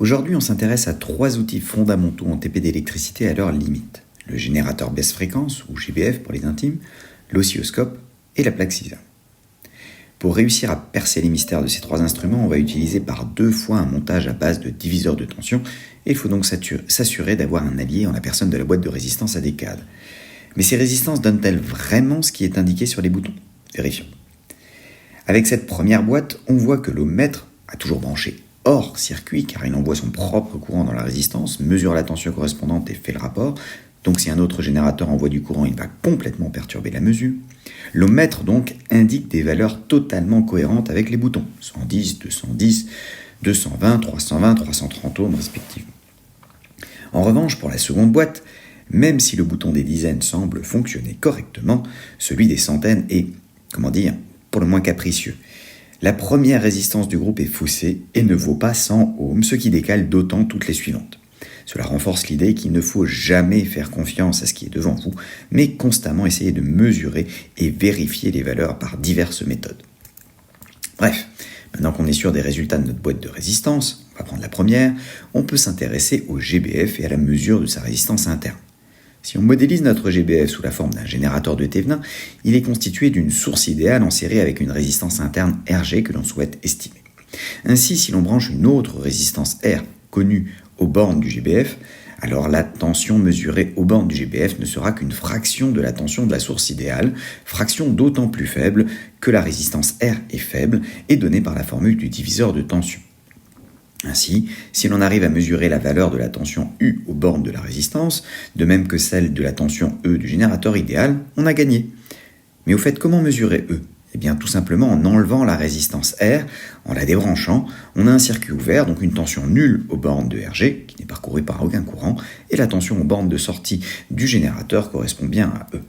Aujourd'hui, on s'intéresse à 3 outils fondamentaux en TP d'électricité à leurs limites. Le générateur basse fréquence, ou GBF pour les intimes, l'oscilloscope et la plaque Cisa. Pour réussir à percer les mystères de ces 3 instruments, on va utiliser par 2 fois un montage à base de diviseurs de tension, et il faut donc s'assurer d'avoir un allié en la personne de la boîte de résistance à décade. Mais ces résistances donnent-elles vraiment ce qui est indiqué sur les boutons ? Vérifions. Avec cette première boîte, on voit que l'ohmmètre a toujours branché hors circuit, car il envoie son propre courant dans la résistance, mesure la tension correspondante et fait le rapport. Donc si un autre générateur envoie du courant, il va complètement perturber la mesure. L'ohmmètre donc indique des valeurs totalement cohérentes avec les boutons, 110, 210, 220, 320, 330 ohms respectivement. En revanche, pour la seconde boîte, même si le bouton des dizaines semble fonctionner correctement, celui des centaines est, pour le moins capricieux. La première résistance du groupe est faussée et ne vaut pas 100 ohms, ce qui décale d'autant toutes les suivantes. Cela renforce l'idée qu'il ne faut jamais faire confiance à ce qui est devant vous, mais constamment essayer de mesurer et vérifier les valeurs par diverses méthodes. Bref, maintenant qu'on est sûr des résultats de notre boîte de résistance, on va prendre la première, on peut s'intéresser au GBF et à la mesure de sa résistance interne. Si on modélise notre GBF sous la forme d'un générateur de Thévenin, il est constitué d'une source idéale en série avec une résistance interne RG que l'on souhaite estimer. Ainsi, si l'on branche une autre résistance R connue aux bornes du GBF, alors la tension mesurée aux bornes du GBF ne sera qu'une fraction de la tension de la source idéale, fraction d'autant plus faible que la résistance R est faible et donnée par la formule du diviseur de tension. Ainsi, si l'on arrive à mesurer la valeur de la tension U aux bornes de la résistance, de même que celle de la tension E du générateur idéal, on a gagné. Mais au fait, comment mesurer E ? Eh bien, tout simplement en enlevant la résistance R, en la débranchant, on a un circuit ouvert, donc une tension nulle aux bornes de RG, qui n'est parcourue par aucun courant, et la tension aux bornes de sortie du générateur correspond bien à E.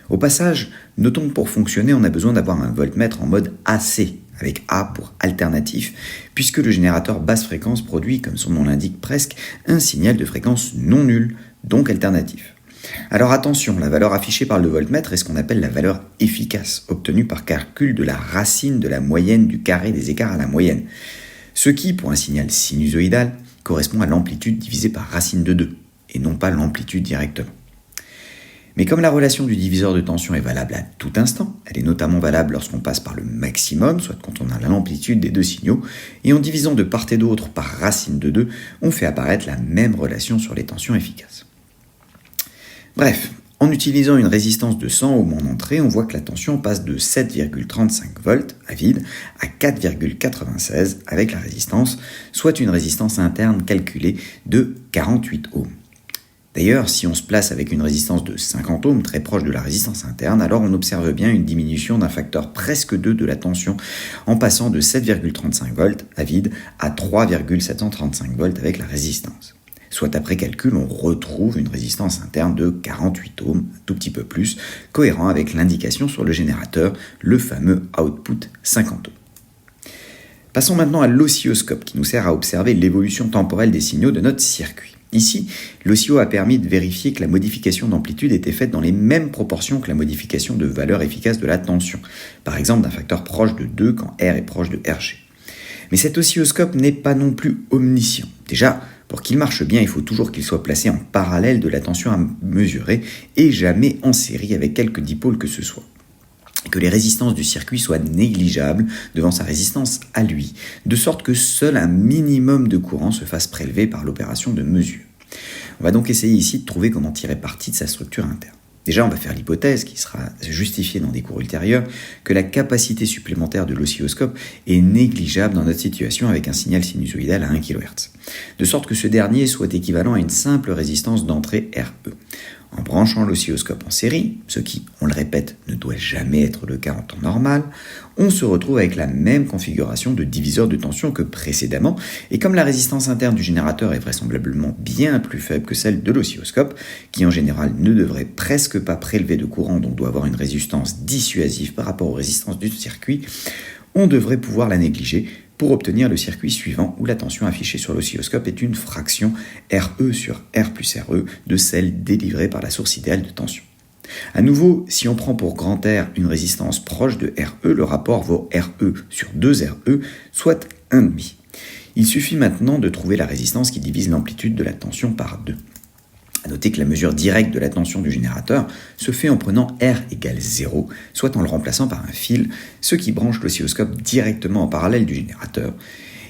Au passage, notons que pour fonctionner, on a besoin d'avoir un voltmètre en mode AC, avec A pour alternatif, puisque le générateur basse fréquence produit, comme son nom l'indique presque, un signal de fréquence non nul, donc alternatif. Alors attention, la valeur affichée par le voltmètre est ce qu'on appelle la valeur efficace, obtenue par calcul de la racine de la moyenne du carré des écarts à la moyenne, ce qui, pour un signal sinusoïdal, correspond à l'amplitude divisée par racine de 2, et non pas l'amplitude directement. Mais comme la relation du diviseur de tension est valable à tout instant, elle est notamment valable lorsqu'on passe par le maximum, soit quand on a l'amplitude des deux signaux, et en divisant de part et d'autre par racine de 2, on fait apparaître la même relation sur les tensions efficaces. Bref, en utilisant une résistance de 100 ohms en entrée, on voit que la tension passe de 7,35 volts à vide à 4,96 avec la résistance, soit une résistance interne calculée de 48 ohms. D'ailleurs, si on se place avec une résistance de 50 ohms très proche de la résistance interne, alors on observe bien une diminution d'un facteur presque 2 de la tension en passant de 7,35 volts à vide à 3,735 volts avec la résistance. Soit après calcul, on retrouve une résistance interne de 48 ohms, un tout petit peu plus, cohérent avec l'indication sur le générateur, le fameux output 50 ohms. Passons maintenant à l'oscilloscope qui nous sert à observer l'évolution temporelle des signaux de notre circuit. Ici, l'oscillo a permis de vérifier que la modification d'amplitude était faite dans les mêmes proportions que la modification de valeur efficace de la tension, par exemple d'un facteur proche de 2 quand R est proche de RG. Mais cet oscilloscope n'est pas non plus omniscient. Déjà, pour qu'il marche bien, il faut toujours qu'il soit placé en parallèle de la tension à mesurer et jamais en série avec quelque dipôle que ce soit. Et que les résistances du circuit soient négligeables devant sa résistance à lui, de sorte que seul un minimum de courant se fasse prélever par l'opération de mesure. On va donc essayer ici de trouver comment tirer parti de sa structure interne. Déjà, on va faire l'hypothèse, qui sera justifiée dans des cours ultérieurs, que la capacité supplémentaire de l'oscilloscope est négligeable dans notre situation avec un signal sinusoïdal à 1 kHz, de sorte que ce dernier soit équivalent à une simple résistance d'entrée RE. En branchant l'oscilloscope en série, ce qui, on le répète, ne doit jamais être le cas en temps normal, on se retrouve avec la même configuration de diviseur de tension que précédemment, et comme la résistance interne du générateur est vraisemblablement bien plus faible que celle de l'oscilloscope, qui en général ne devrait presque pas prélever de courant, donc doit avoir une résistance dissuasive par rapport aux résistances du circuit, on devrait pouvoir la négliger pour obtenir le circuit suivant où la tension affichée sur l'oscilloscope est une fraction RE sur R plus RE de celle délivrée par la source idéale de tension. À nouveau, si on prend pour grand R une résistance proche de RE, le rapport vaut RE sur 2RE, soit 1,5. Il suffit maintenant de trouver la résistance qui divise l'amplitude de la tension par 2. A noter que la mesure directe de la tension du générateur se fait en prenant R égale 0, soit en le remplaçant par un fil, ce qui branche l'oscilloscope directement en parallèle du générateur.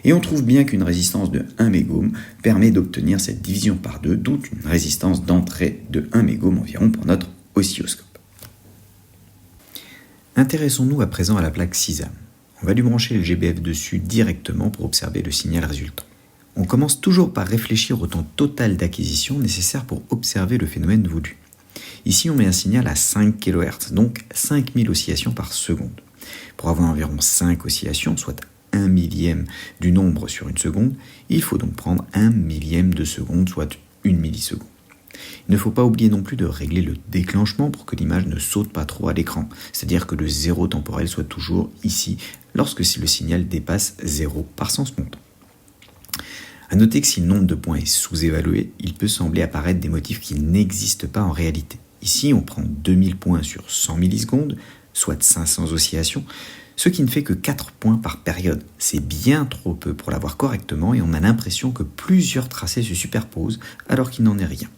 Et on trouve bien qu'une résistance de 1 mégohm permet d'obtenir cette division par 2, d'où une résistance d'entrée de 1 mégohm environ pour notre oscilloscope. Intéressons-nous à présent à la plaque SISAM. On va lui brancher le GBF dessus directement pour observer le signal résultant. On commence toujours par réfléchir au temps total d'acquisition nécessaire pour observer le phénomène voulu. Ici, on met un signal à 5 kHz, donc 5000 oscillations par seconde. Pour avoir environ 5 oscillations, soit 1 millième du nombre sur une seconde, il faut donc prendre 1 millième de seconde, soit 1 milliseconde. Il ne faut pas oublier non plus de régler le déclenchement pour que l'image ne saute pas trop à l'écran, c'est-à-dire que le zéro temporel soit toujours ici lorsque le signal dépasse 0 par sens montant. A noter que si le nombre de points est sous-évalué, il peut sembler apparaître des motifs qui n'existent pas en réalité. Ici, on prend 2000 points sur 100 millisecondes, soit 500 oscillations, ce qui ne fait que 4 points par période. C'est bien trop peu pour l'avoir correctement et on a l'impression que plusieurs tracés se superposent alors qu'il n'en est rien.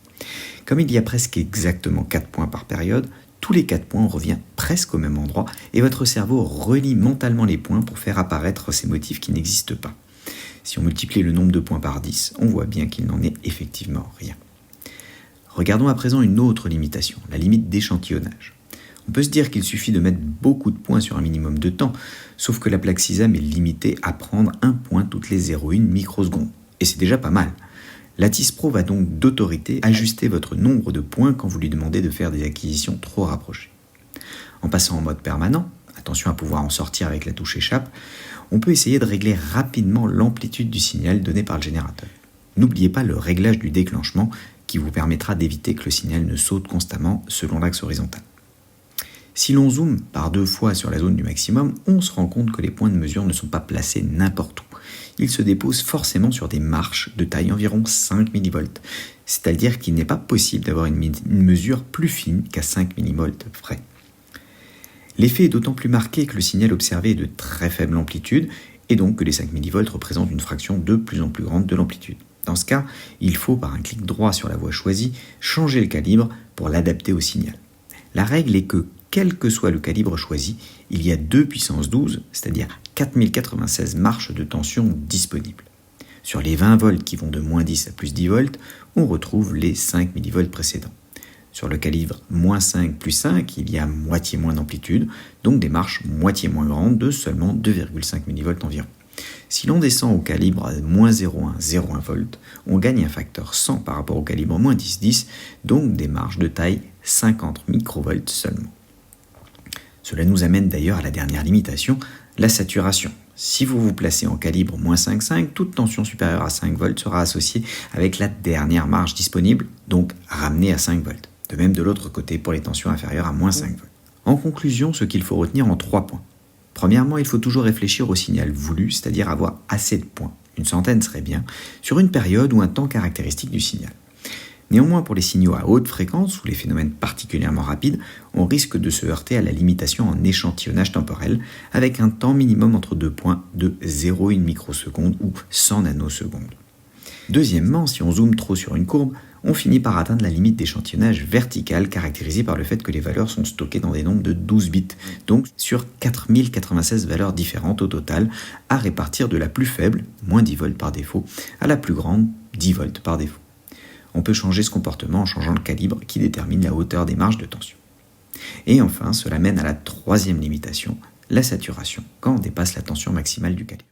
Comme il y a presque exactement 4 points par période, tous les 4 points reviennent presque au même endroit et votre cerveau relie mentalement les points pour faire apparaître ces motifs qui n'existent pas. Si on multiplie le nombre de points par 10, on voit bien qu'il n'en est effectivement rien. Regardons à présent une autre limitation, la limite d'échantillonnage. On peut se dire qu'il suffit de mettre beaucoup de points sur un minimum de temps, sauf que la plaque SISAM est limitée à prendre un point toutes les 0,1 microsecondes. Et c'est déjà pas mal. La TIS Pro va donc d'autorité ajuster votre nombre de points quand vous lui demandez de faire des acquisitions trop rapprochées. En passant en mode permanent, attention à pouvoir en sortir avec la touche échappe, on peut essayer de régler rapidement l'amplitude du signal donné par le générateur. N'oubliez pas le réglage du déclenchement qui vous permettra d'éviter que le signal ne saute constamment selon l'axe horizontal. Si l'on zoome par 2 fois sur la zone du maximum, on se rend compte que les points de mesure ne sont pas placés n'importe où. Ils se déposent forcément sur des marches de taille environ 5 mV, c'est-à-dire qu'il n'est pas possible d'avoir une mesure plus fine qu'à 5 mV près. L'effet est d'autant plus marqué que le signal observé est de très faible amplitude et donc que les 5 mV représentent une fraction de plus en plus grande de l'amplitude. Dans ce cas, il faut, par un clic droit sur la voie choisie, changer le calibre pour l'adapter au signal. La règle est que, quel que soit le calibre choisi, il y a 2 puissance 12, c'est-à-dire 4096 marches de tension disponibles. Sur les 20 volts qui vont de moins 10 à plus 10 volts, on retrouve les 5 mV précédents. Sur le calibre moins 5 plus 5, il y a moitié moins d'amplitude, donc des marches moitié moins grandes de seulement 2,5 mV environ. Si l'on descend au calibre moins 0,1 volts, on gagne un facteur 100 par rapport au calibre moins 10, donc des marches de taille 50 microvolts seulement. Cela nous amène d'ailleurs à la dernière limitation, la saturation. Si vous vous placez en calibre moins 5,5, toute tension supérieure à 5 volts sera associée avec la dernière marge disponible, donc ramenée à 5 volts. De même de l'autre côté pour les tensions inférieures à moins 5 volts. En conclusion, ce qu'il faut retenir en 3 points. Premièrement, il faut toujours réfléchir au signal voulu, c'est-à-dire avoir assez de points, une centaine serait bien, sur une période ou un temps caractéristique du signal. Néanmoins, pour les signaux à haute fréquence ou les phénomènes particulièrement rapides, on risque de se heurter à la limitation en échantillonnage temporel avec un temps minimum entre 2 points de 0,1 microseconde ou 100 nanosecondes. Deuxièmement, si on zoome trop sur une courbe, on finit par atteindre la limite d'échantillonnage vertical caractérisée par le fait que les valeurs sont stockées dans des nombres de 12 bits, donc sur 4096 valeurs différentes au total, à répartir de la plus faible, moins 10 volts par défaut, à la plus grande, 10 volts par défaut. On peut changer ce comportement en changeant le calibre qui détermine la hauteur des marges de tension. Et enfin, cela mène à la troisième limitation, la saturation, quand on dépasse la tension maximale du calibre.